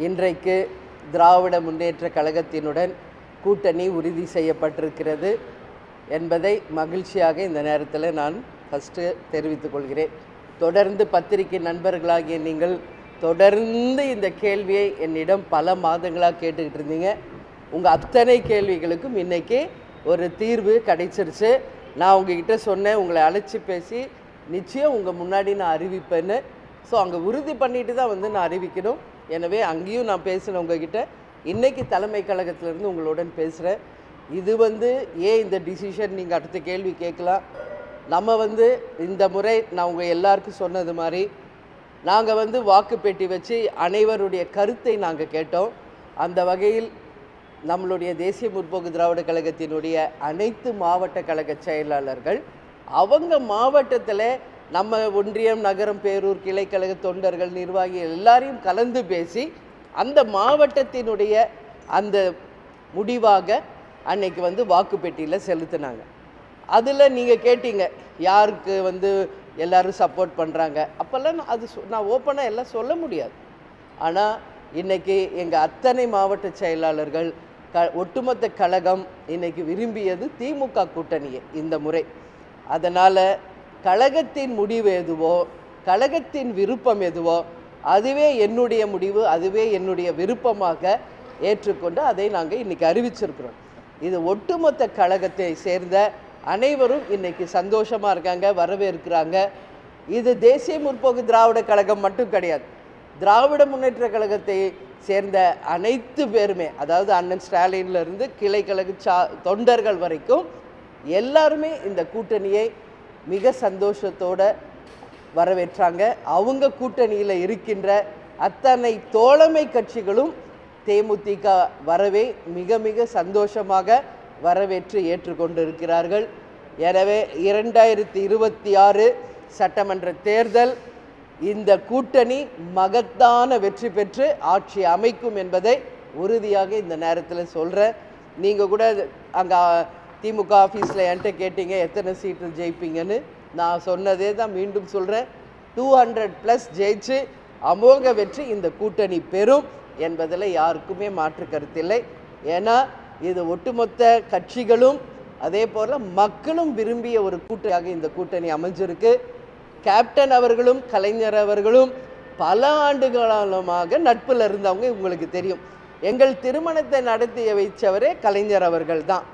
இன்றைக்கு திராவிட முன்னேற்ற கழகத்தினுடன் கூட்டணி உறுதி செய்யப்பட்டிருக்கிறது என்பதை மகிழ்ச்சியாக இந்த நேரத்தில் நான் ஃபஸ்ட்டு தெரிவித்துக் கொள்கிறேன். தொடர்ந்து பத்திரிகை நண்பர்களாகிய நீங்கள் தொடர்ந்து இந்த கேள்வியை என்னிடம் பல மாதங்களாக கேட்டுக்கிட்டு இருந்தீங்க. உங்கள் அத்தனை கேள்விகளுக்கும் இன்றைக்கி ஒரு தீர்வு கிடைச்சிருச்சு. நான் உங்ககிட்ட சொன்னேன், உங்களை அழைச்சி பேசி நிச்சயம் உங்கள் முன்னாடி நான் அறிவிப்பேன்னு. ஸோ அங்கே உறுதி பண்ணிட்டு தான் நான் அறிவிக்கணும். எனவே அங்கேயும் நான் பேசினேன் உங்ககிட்ட. இன்றைக்கி தலைமை கழகத்திலேருந்து உங்களுடன் பேசுகிறேன். இது ஏன் இந்த டிசிஷன் நீங்கள் அடுத்த கேள்வி கேட்கலாம். நம்ம இந்த முறை நான் உங்கள் எல்லாருக்கும் சொன்னது மாதிரி நாங்கள் வாக்கு பெட்டி வச்சு அனைவருடைய கருத்தை நாங்கள் கேட்டோம். அந்த வகையில் நம்மளுடைய தேசிய முற்போக்கு திராவிட கழகத்தினுடைய அனைத்து மாவட்ட கழக செயலாளர்கள் அவங்க மாவட்டத்தில் நம்ம ஒன்றியம், நகரம், பேரூர், கிளைக்கழக தொண்டர்கள், நிர்வாகிகள் எல்லாரையும் கலந்து பேசி அந்த மாவட்டத்தினுடைய அந்த முடிவாக அன்னைக்கு வாக்கு பெட்டியில் செலுத்தினாங்க. அதில் நீங்கள் கேட்டீங்க யாருக்கு எல்லோரும் சப்போர்ட் பண்ணுறாங்க. அப்போல்லாம் நான் ஓப்பனாக எல்லாம் சொல்ல முடியாது. ஆனால் இன்றைக்கி எங்கள் அத்தனை மாவட்ட செயலாளர்கள் ஒட்டுமொத்த கழகம் இன்றைக்கி விரும்பியது திமுக கூட்டணியை இந்த முறை. அதனால் கழகத்தின் முடிவு எதுவோ, கழகத்தின் விருப்பம் எதுவோ அதுவே என்னுடைய முடிவு, அதுவே என்னுடைய விருப்பமாக ஏற்றுக்கொண்டு அதை நாங்கள் இன்றைக்கி அறிவிச்சிருக்கிறோம். இது ஒட்டுமொத்த கழகத்தை சேர்ந்த அனைவரும் இன்றைக்கி சந்தோஷமாக இருக்காங்க, வரவேற்கிறாங்க. இது தேசிய முற்போக்கு திராவிட கழகம் மட்டும் கிடையாது, திராவிட முன்னேற்ற கழகத்தை சேர்ந்த அனைத்து பேருமே, அதாவது அண்ணன் ஸ்டாலின்லேருந்து கிளைக்கழக தொண்டர்கள் வரைக்கும் எல்லாருமே இந்த கூட்டணியை மிக சந்தோஷத்தோடு வரவேற்றாங்க. அவங்க கூட்டணியில் இருக்கின்ற அத்தனை தோழமை கட்சிகளும் தேமுதிக வரவே மிக மிக சந்தோஷமாக வரவேற்று ஏற்றுக்கொண்டிருக்கிறார்கள். எனவே 2026 சட்டமன்ற தேர்தல் இந்த கூட்டணி மகத்தான வெற்றி பெற்று ஆட்சி அமைக்கும் என்பதை உறுதியாக இந்த நேரத்தில் சொல்கிறேன். நீங்கள் கூட அங்கே திமுக ஆஃபீஸில் என்கிட்ட கேட்டீங்க எத்தனை சீட்டு ஜெயிப்பீங்கன்னு. நான் சொன்னதே தான் மீண்டும் சொல்கிறேன், 200+ ஜெயிச்சு அமோக வெற்றி இந்த கூட்டணி பெறும் என்பதில் யாருக்குமே மாற்று கருத்தில்லை. ஏன்னா இது ஒட்டுமொத்த கட்சிகளும் அதே போல் மக்களும் விரும்பிய ஒரு கூட்டணியாக இந்த கூட்டணி அமைஞ்சிருக்கு. கேப்டன் அவர்களும் கலைஞர் அவர்களும் பல ஆண்டுகாலமாக நட்பில் இருந்தவங்க, உங்களுக்கு தெரியும். எங்கள் திருமணத்தை நடத்தி வைத்தவரே கலைஞர் அவர்கள் தான்.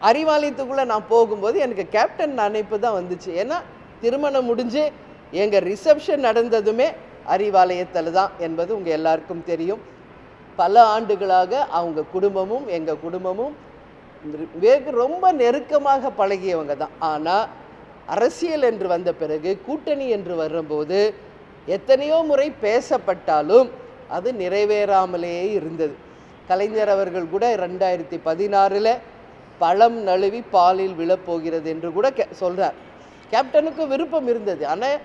அறிவாலயத்துக்குள்ளே நான் போகும்போது எனக்கு கேப்டன் நினைப்பு தான் வந்துச்சு. ஏன்னா திருமணம் முடிஞ்சு எங்கள் ரிசப்ஷன் நடந்ததுமே அறிவாலயத்தில் தான் என்பது உங்கள் எல்லாருக்கும் தெரியும். பல ஆண்டுகளாக அவங்க குடும்பமும் எங்கள் குடும்பமும் ரொம்ப நெருக்கமாக பழகியவங்க தான். ஆனால் அரசியல் என்று வந்த பிறகு, கூட்டணி என்று வரும்போது எத்தனையோ முறை பேசப்பட்டாலும் அது நிறைவேறாமலேயே இருந்தது. கலைஞர் அவர்கள் கூட 2016 பழம் நழுவி பாலில் விழப்போகிறது என்று கூட சொல்கிறார். கேப்டனுக்கு விருப்பம் இருந்தது, ஆனால்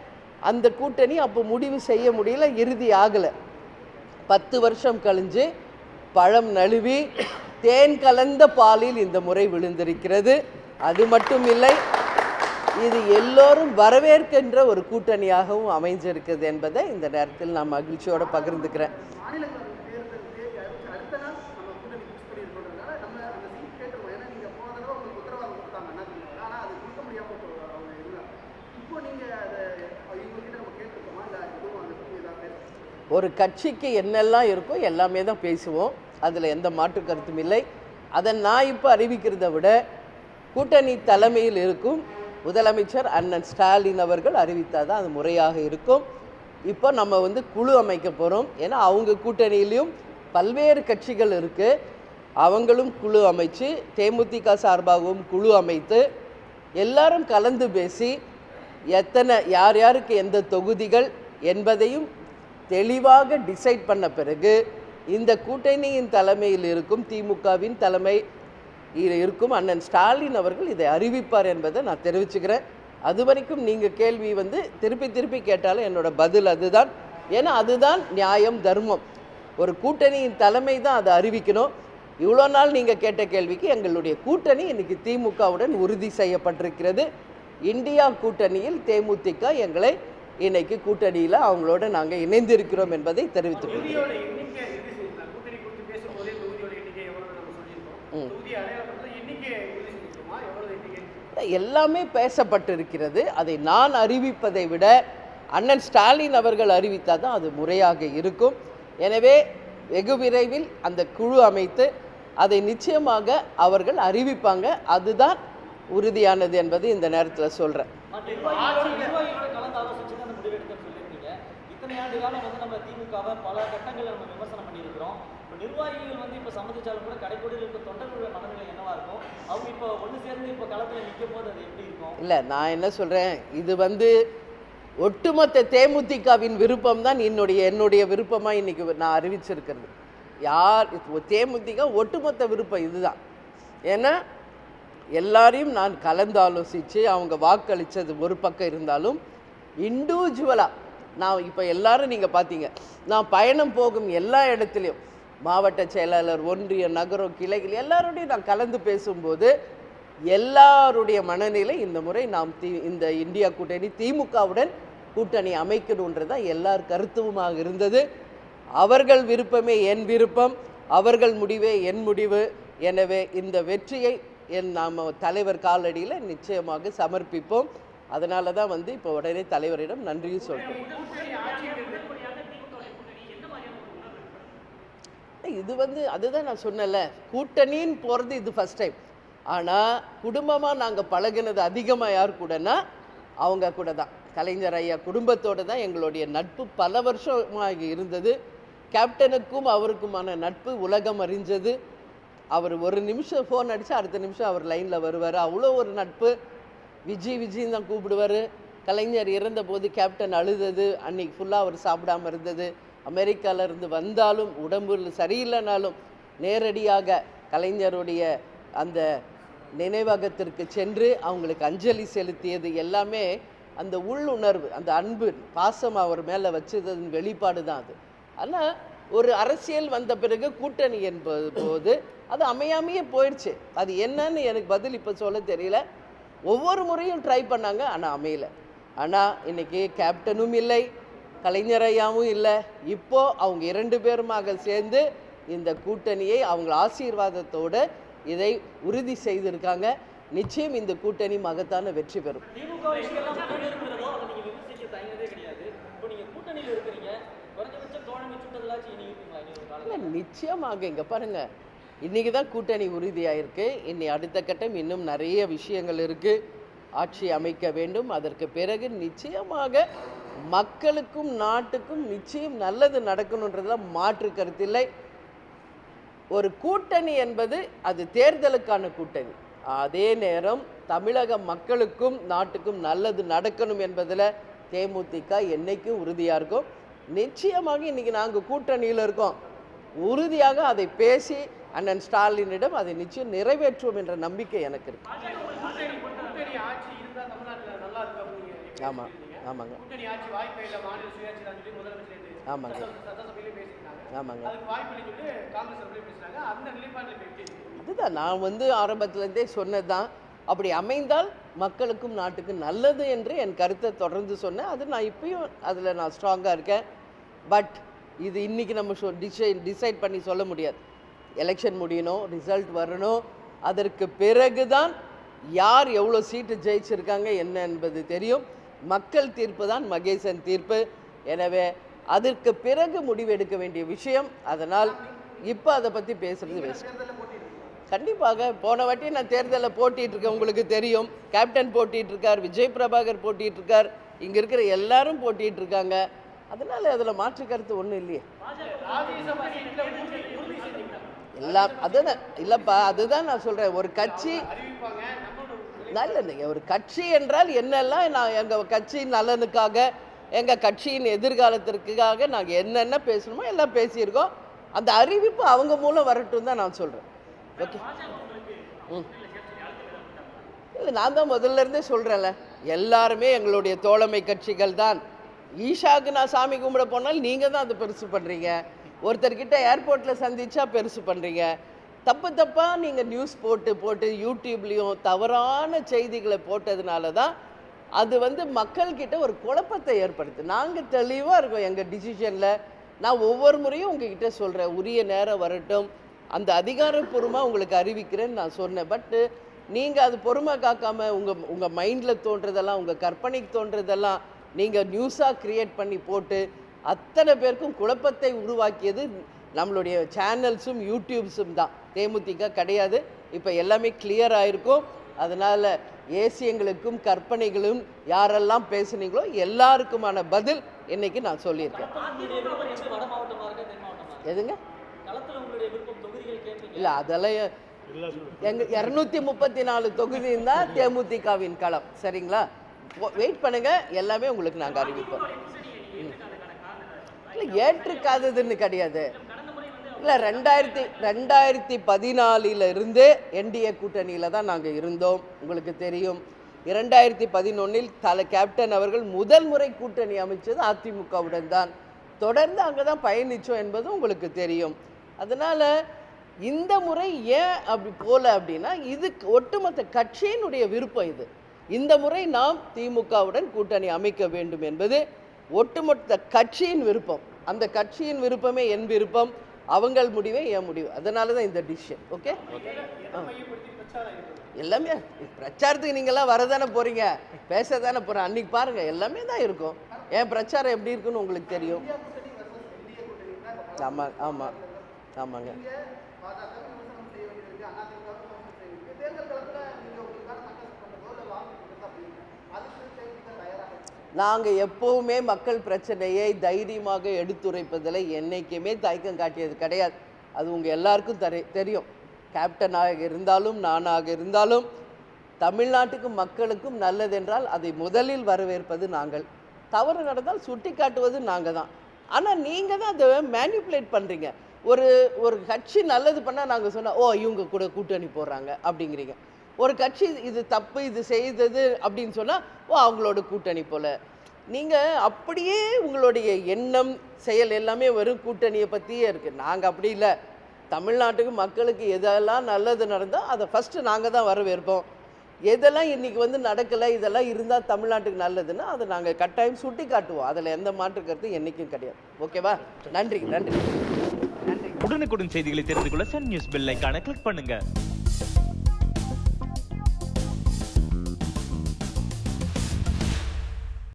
அந்த கூட்டணி அப்போ முடிவு செய்ய முடியல, இறுதி ஆகலை. 10 வருஷம் கழிஞ்சு பழம் நழுவி தேன் கலந்த பாலில் இந்த முறை விழுந்திருக்கிறது. அது மட்டும் இல்லை, இது எல்லோரும் வரவேற்கின்ற ஒரு கூட்டணியாகவும் அமைஞ்சிருக்கிறது என்பதை இந்த நேரத்தில் நான் மகிழ்ச்சியோடு பகிர்ந்துக்கிறேன். ஒரு கட்சிக்கு என்னெல்லாம் இருக்கோ எல்லாமே தான் பேசுவோம், அதில் எந்த மாற்று கருத்தும் இல்லை. அதை நான் இப்போ அறிவிக்கிறத விட கூட்டணி தலைமையில் இருக்கும் முதலமைச்சர் அண்ணன் ஸ்டாலின் அவர்கள் அறிவித்தால் தான் அது முறையாக இருக்கும். இப்போ நம்ம குழு அமைக்க போகிறோம். ஏன்னா அவங்க கூட்டணியிலையும் பல்வேறு கட்சிகள் இருக்குது. அவங்களும் குழு அமைச்சு, தேமுதிக சார்பாகவும் குழு அமைத்து எல்லாரும் கலந்து பேசி யார் யாருக்கு எந்த தொகுதிகள் என்பதையும் தெளிவாக டிசைட் பண்ண பிறகு இந்த கூட்டணியின் தலைமையில் இருக்கும் திமுகவின் தலைமை இருக்கும் அண்ணன் ஸ்டாலின் அவர்கள் இதை அறிவிப்பார் என்பதை நான் தெரிவிச்சுக்கிறேன். அது வரைக்கும் நீங்கள் கேள்வி திருப்பி திருப்பி கேட்டாலும் என்னோட பதில் அதுதான். ஏன்னா அதுதான் நியாயம், தர்மம். ஒரு கூட்டணியின் தலைமை தான் அதை அறிவிக்கணும். இவ்வளோ நாள் நீங்கள் கேட்ட கேள்விக்கு எங்களுடைய கூட்டணி இன்றைக்கி திமுகவுடன் உறுதி செய்யப்பட்டிருக்கிறது. இந்தியா கூட்டணியில் தேமுதிக எங்களை இன்னைக்கு கூட்டணியில் அவங்களோட நாங்கள் இணைந்திருக்கிறோம் என்பதை தெரிவித்துக் கொள்கிறோம். எல்லாமே பேசப்பட்டிருக்கிறது. அதை நான் அறிவிப்பதை விட அண்ணன் ஸ்டாலின் அவர்கள் அறிவித்தால் தான் அது முறையாக இருக்கும். எனவே வெகு விரைவில் அந்த குழு அமைத்து அதை நிச்சயமாக அவர்கள் அறிவிப்பாங்க. அதுதான் உறுதியானது என்பது இந்த நேரத்தில் சொல்கிறேன். இல்லை, நான் என்ன சொல்கிறேன், இது ஒட்டுமொத்த தேமுதிகவின் விருப்பம் தான் என்னுடைய விருப்பமாக இன்றைக்கி நான் அறிவிச்சிருக்கிறது. தேமுதிக ஒட்டுமொத்த விருப்பம் இதுதான். ஏன்னா எல்லாரையும் நான் கலந்து ஆலோசித்து அவங்க வாக்களித்தது ஒரு பக்கம் இருந்தாலும் இண்டிவிஜுவலாக நான் இப்போ எல்லாரும் நீங்கள் பார்த்தீங்க, நான் பயணம் போகும் எல்லா இடத்துலையும் மாவட்ட செயலாளர், ஒன்றிய, நகரம், கிளைகள் எல்லாரோடையும் நான் கலந்து பேசும்போது எல்லாருடைய மனநிலை இந்த முறை நாம் இந்த இந்தியா கூட்டணி திமுகவுடன் கூட்டணி அமைக்கணுன்றது தான் எல்லார் கருத்துமாக இருந்தது. அவர்கள் விருப்பமே என் விருப்பம், அவர்கள் முடிவே என் முடிவு. எனவே இந்த வெற்றியை நாம் தலைவர் காலடியில் நிச்சயமாக சமர்ப்பிப்போம். அதனால தான் இப்போ உடனே தலைவரிடம் நன்றியும் சொல்கிறோம். இது அதுதான் நான் சொன்னல, கூட்டணின்னு போகிறது இது ஃபஸ்ட் டைம். ஆனால் குடும்பமாக நாங்கள் பழகினது அதிகமாக யார் கூடனா அவங்க கூட தான், கலைஞர் ஐயா குடும்பத்தோடு தான் எங்களுடைய நட்பு பல வருஷமாக இருந்தது. கேப்டனுக்கும் அவருக்குமான நட்பு உலகம் அறிஞ்சது. அவர் ஒரு நிமிஷம் ஃபோன் அடித்தா அடுத்த நிமிஷம் அவர் லைனில் வருவார். அவ்வளோ ஒரு நட்பு. விஜின்னு தான் கூப்பிடுவார். கலைஞர் இறந்தபோது கேப்டன் அழுதது, அன்றைக்கி ஃபுல்லாக அவர் சாப்பிடாமல் இருந்தது. அமெரிக்காவிலேருந்து வந்தாலும் உடம்பு சரியில்லைனாலும் நேரடியாக கலைஞருடைய அந்த நினைவகத்திற்கு சென்று அவங்களுக்கு அஞ்சலி செலுத்தியது எல்லாமே அந்த உள்ளுணர்வு, அந்த அன்பு, பாசம் அவர் மேலே வச்சதன் வெளிப்பாடு தான் அது. ஆனால் ஒரு அரசியல் வந்த பிறகு கூட்டணி என்பது போது அது அமையாமையே போயிடுச்சு. அது என்னன்னு எனக்கு பதில் இப்போ சொல்ல தெரியல. ஒவ்வொரு முறையும் ட்ரை பண்ணாங்க, ஆனால் அமையலை. ஆனால் இன்றைக்கி கேப்டனும் இல்லை, கலைஞரையாவும் இல்லை. இப்போது அவங்க 2 பேருமாக சேர்ந்து இந்த கூட்டணியை அவங்க ஆசீர்வாதத்தோடு இதை உறுதி செய்திருக்காங்க. நிச்சயம் இந்த கூட்டணி மகத்தான வெற்றி பெறும். நிச்சயமாக இங்கே பாருங்க, இன்னைக்கு தான் கூட்டணி உறுதியாயிருக்கு. இனி அடுத்த கட்டம் இன்னும் நிறைய விஷயங்கள் இருக்கு. ஆட்சி அமைக்க வேண்டும். அதற்கு பிறகு நிச்சயமாக மக்களுக்கும் நாட்டுக்கும் நிச்சயம் நல்லது நடக்கணுன்றதுல மாற்று கருத்தில்லை. ஒரு கூட்டணி என்பது அது தேர்தலுக்கான கூட்டணி. அதே நேரம் தமிழக மக்களுக்கும் நாட்டுக்கும் நல்லது நடக்கணும் என்பதில் தேமுதிக என்னைக்கும் உறுதியாக இருக்கும். நிச்சயமாக இன்றைக்கி நாங்கள் கூட்டணியில் இருக்கோம். உறுதியாக அதை பேசி அண்ணன் ஸ்டாலினிடம் அதை நிச்சயம் நிறைவேற்றுவோம் என்ற நம்பிக்கை எனக்கு இருக்கு. ஆமாம், ஆமாங்க, ஆமாங்க, ஆமாங்க. அதுதான் நான் ஆரம்பத்திலேருந்தே சொன்னது தான். அப்படி அமைந்தால் மக்களுக்கும் நாட்டுக்கும் நல்லது என்று என் கருத்தை தொடர்ந்து சொன்னேன். அது நான் இப்பயும் அதில் நான் ஸ்ட்ராங்காக இருக்கேன். பட் இது இன்றைக்கி நம்ம டிசைட் பண்ணி சொல்ல முடியாது. எலெக்ஷன் முடியணும், ரிசல்ட் வரணும். அதற்கு பிறகு தான் யார் எவ்வளோ சீட்டு ஜெயிச்சிருக்காங்க என்ன என்பது தெரியும். மக்கள் தீர்ப்பு தான் மகேசன் தீர்ப்பு. எனவே அதற்கு பிறகு முடிவெடுக்க வேண்டிய விஷயம். அதனால் இப்போ அதை பற்றி பேசுகிறது வேஸ்ட். கண்டிப்பாக போன வாட்டி நான் தேர்தலில் போட்டிகிட்ருக்கேன், உங்களுக்கு தெரியும். கேப்டன் போட்டிகிட்ருக்கார், விஜய் பிரபாகர் போட்டிகிட்ருக்கார், இங்கே இருக்கிற எல்லாரும் போட்டிகிட்ருக்காங்க. அதனால் அதில் மாற்று கருத்து ஒன்றும் இல்லையே. எல்லாம் அதுதான் இல்லைப்பா, அதுதான் நான் சொல்கிறேன். ஒரு கட்சி நல்ல ஒரு கட்சி என்றால் என்னெல்லாம் நான் எங்கள் கட்சியின் நலனுக்காக, எங்கள் கட்சியின் எதிர்காலத்திற்காக நாங்கள் என்னென்ன பேசணுமோ எல்லாம் பேசியிருக்கோம். அந்த அறிவிப்பு அவங்க மூலம் வரட்டும் தான் நான் சொல்கிறேன். ஓகே. இல்லை, நான் தான் முதல்ல இருந்தே சொல்கிறேன்ல, எல்லாருமே எங்களுடைய தோழமை கட்சிகள் தான். ஈஷாவுக்கு நான் சாமி கும்பிட போனால் நீங்கள் தான் அதை பெருசு பண்ணுறீங்க. ஒருத்தர்கிட்ட ஏர்போர்ட்டில் சந்திச்சா பெருசு பண்ணுறீங்க. தப்பாக நீங்கள் நியூஸ் போட்டு யூடியூப்லேயும் தவறான செய்திகளை போட்டதுனால தான் அது மக்கள்கிட்ட ஒரு குழப்பத்தை ஏற்படுத்து. நாங்கள் தெளிவாக இருக்கோம் எங்கள் டிசிஷனில். நான் ஒவ்வொரு முறையும் உங்ககிட்ட சொல்கிறேன், உரிய நேரம் வரட்டும், அந்த அதிகாரப்பூர்வமாக உங்களுக்கு அறிவிக்கிறேன்னு நான் சொன்னேன். பட்டு நீங்கள் அது பொறுமை காக்காமல் உங்கள் மைண்டில் தோன்றதெல்லாம், உங்கள் கற்பனைக்கு தோன்றதெல்லாம் நீங்கள் நியூஸாக க்ரியேட் பண்ணி போட்டு அத்தனை பேருக்கும் குழப்பத்தை உருவாக்கியது நம்மளுடைய சேனல்ஸும் யூடியூப்ஸும் தான். தேமுதிக கிடையாது. இப்போ எல்லாமே கிளியர் ஆகிருக்கும். அதனால் ஏசியங்களுக்கும் கற்பனைகளும் யாரெல்லாம் பேசுனீங்களோ எல்லாருக்குமான பதில் இன்னைக்கு நான் சொல்லியிருக்கேன். எதுங்க? இல்லை, அதெல்லாம் எங்கள் 234 தொகுதியும் தான் தேமுதிகவின் களம். சரிங்களா? வெயிட் பண்ணுங்க, எல்லாமே உங்களுக்கு நாங்கள் அறிவிப்போம். இல்லை, ஏற்றுக்காததுன்னு கிடையாது. இல்லை, 2014 இருந்து என்டிஏ கூட்டணியில் தான் நாங்கள் இருந்தோம். உங்களுக்கு தெரியும். 2011 கேப்டன் அவர்கள் முதல் முறை கூட்டணி அமைச்சது அதிமுகவுடன் தான். தொடர்ந்து அங்கே தான் பயணித்தோம் என்பது உங்களுக்கு தெரியும். அதனால் இந்த முறை ஏன் அப்படி போல அப்படின்னா, இது ஒட்டுமொத்த கட்சியினுடைய விருப்பம். இந்த முறை நாம் திமுகவுடன் கூட்டணி அமைக்க வேண்டும் என்பது ஒட்டுமொத்த கட்சியின் விருப்பம். அந்த கட்சியின் விருப்பமே என் விருப்பம், அவங்கள் முடிவே என் முடிவு. அதனால தான் இந்த டிசிஷன். ஓகே, எல்லாமே பிரச்சாரத்துக்கு நீங்கள்லாம் வரதானே போகிறீங்க, பேச தானே போகிறேன். அன்றைக்கி பாருங்கள், எல்லாமே தான் இருக்கும். என் பிரச்சாரம் எப்படி இருக்குன்னு உங்களுக்கு தெரியும். ஆமாம் ஆமாம் ஆமாங்க. நாங்கள் எப்போவுமே மக்கள் பிரச்சனையை தைரியமாக எடுத்துரைப்பதில் என்றைக்குமே தயக்கம் காட்டியது கிடையாது. அது உங்கள் எல்லாருக்கும் தெரியும். கேப்டனாக இருந்தாலும் நானாக இருந்தாலும் தமிழ்நாட்டுக்கும் மக்களுக்கும் நல்லதென்றால் அதை முதலில் வரவேற்பது நாங்கள். தவறு நடந்தால் சுட்டி காட்டுவது நாங்கள் தான். ஆனால் நீங்கள் தான் அதை மேனிப்புலேட் பண்ணுறீங்க. ஒரு கட்சி நல்லது பண்ணால் நாங்கள் சொன்னால், ஓ இவங்க கூட கூட்டணி போடுறாங்க அப்படிங்கிறீங்க. ஒரு கட்சி இது தப்பு, இது செய்தது அப்படின்னு சொன்னால், ஓ அவங்களோட கூட்டணி போல். நீங்கள் அப்படியே உங்களுடைய எண்ணம் செயல் எல்லாமே வெறும் கூட்டணியை பற்றியே இருக்குது. நாங்கள் அப்படி இல்லை. தமிழ்நாட்டுக்கு மக்களுக்கு எதெல்லாம் நல்லது நடந்தால் அதை ஃபஸ்ட்டு நாங்கள் தான் வரவேற்போம். எதெல்லாம் இன்றைக்கி நடக்கலை, இதெல்லாம் இருந்தால் தமிழ்நாட்டுக்கு நல்லதுன்னா அதை நாங்கள் கட்டாயம் சுட்டி காட்டுவோம். அதில் எந்த மாற்று கருத்து என்றைக்கும் கிடையாது. ஓகேவா? நன்றி நன்றி நன்றி. உடனுக்குடன் செய்திகளை தெரிந்து கொள்ள சன் நியூஸ் பெல் ஐகானை கிளிக் பண்ணுங்கள்.